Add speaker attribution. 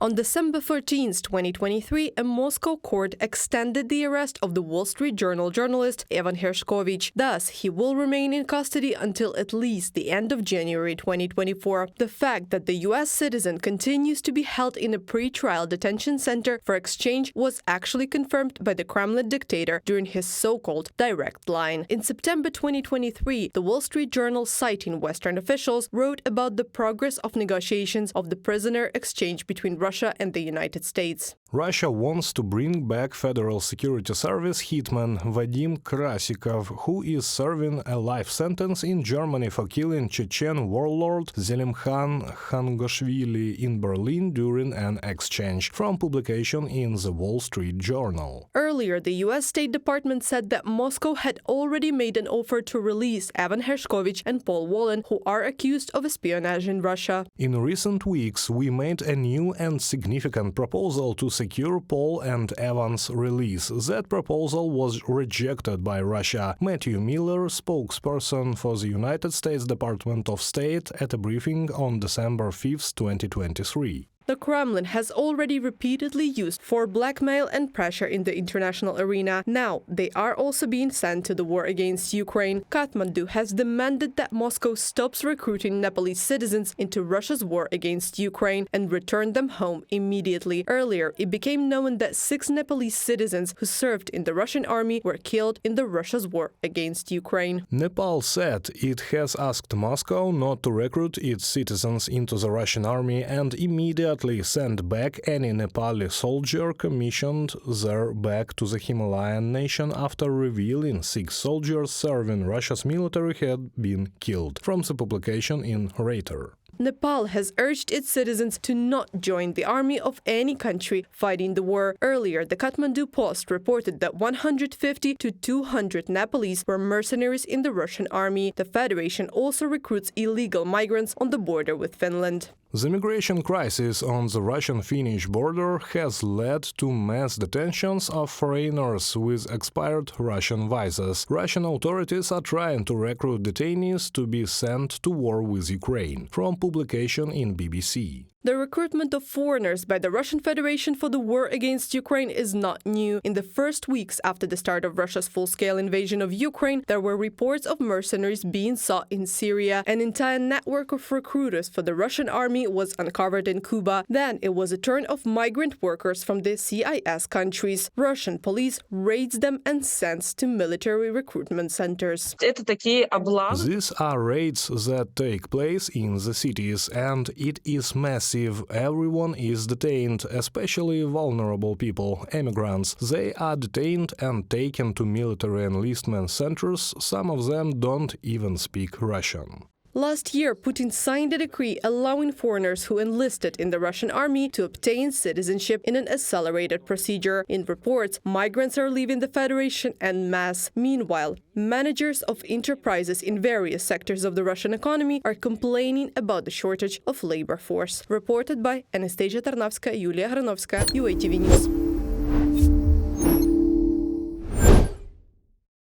Speaker 1: On December 14, 2023, a Moscow court extended the arrest of the Wall Street Journal journalist Evan Hershkovich. Thus, he will remain in custody until at least the end of January 2024. The fact that the U.S. citizen continues to be held in a pre-trial detention center for exchange was actually confirmed by the Kremlin dictator during his so-called direct line. In September 2023, the Wall Street Journal, citing Western officials, wrote about the progress of negotiations of the prisoner exchange between Russia and the United States.
Speaker 2: Russia wants to bring back Federal Security Service hitman Vadim Krasikov, who is serving a life sentence in Germany for killing Chechen warlord Zelimkhan Khangashvili in Berlin during an exchange, from publication in the Wall Street Journal.
Speaker 1: Earlier, the U.S. State Department said that Moscow had already made an offer to release Evan Hershkovich and Paul Whelan, who are accused of espionage in Russia.
Speaker 2: In recent weeks, we made a new and significant proposal to secure Paul and Evan's release. That proposal was rejected by Russia. Matthew Miller, spokesperson for the United States Department of State, at a briefing on December 5, 2023.
Speaker 1: The Kremlin has already repeatedly used for blackmail and pressure in the international arena. Now, they are also being sent to the war against Ukraine. Kathmandu has demanded that Moscow stops recruiting Nepalese citizens into Russia's war against Ukraine and return them home immediately. Earlier, it became known that 6 Nepalese citizens who served in the Russian army were killed in the Russia's war against Ukraine.
Speaker 2: Nepal said it has asked Moscow not to recruit its citizens into the Russian army and immediately send back any Nepali soldier commissioned there back to the Himalayan nation after revealing 6 soldiers serving Russia's military had been killed, from the publication in Reuters.
Speaker 1: Nepal has urged its citizens to not join the army of any country fighting the war. Earlier, the Kathmandu Post reported that 150 to 200 Nepalese were mercenaries in the Russian army. The Federation also recruits illegal migrants on the border with Finland.
Speaker 2: The migration crisis on the Russian-Finnish border has led to mass detentions of foreigners with expired Russian visas. Russian authorities are trying to recruit detainees to be sent to war with Ukraine, from publication in BBC.
Speaker 1: The recruitment of foreigners by the Russian Federation for the war against Ukraine is not new. In the first weeks after the start of Russia's full-scale invasion of Ukraine, there were reports of mercenaries being sought in Syria. An entire network of recruiters for the Russian army was uncovered in Cuba. Then it was a turn of migrant workers from the CIS countries. Russian police raids them and sends to military recruitment centers.
Speaker 2: These are raids that take place in the cities, and it is massive. Everyone is detained, especially vulnerable people, immigrants. They are detained and taken to military enlistment centers. Some of them don't even speak Russian.
Speaker 1: Last year, Putin signed a decree allowing foreigners who enlisted in the Russian army to obtain citizenship in an accelerated procedure. In reports, migrants are leaving the Federation en masse. Meanwhile, managers of enterprises in various sectors of the Russian economy are complaining about the shortage of labor force. Reported by Anastasia Tarnavska, Yulia Granovska, UATV News.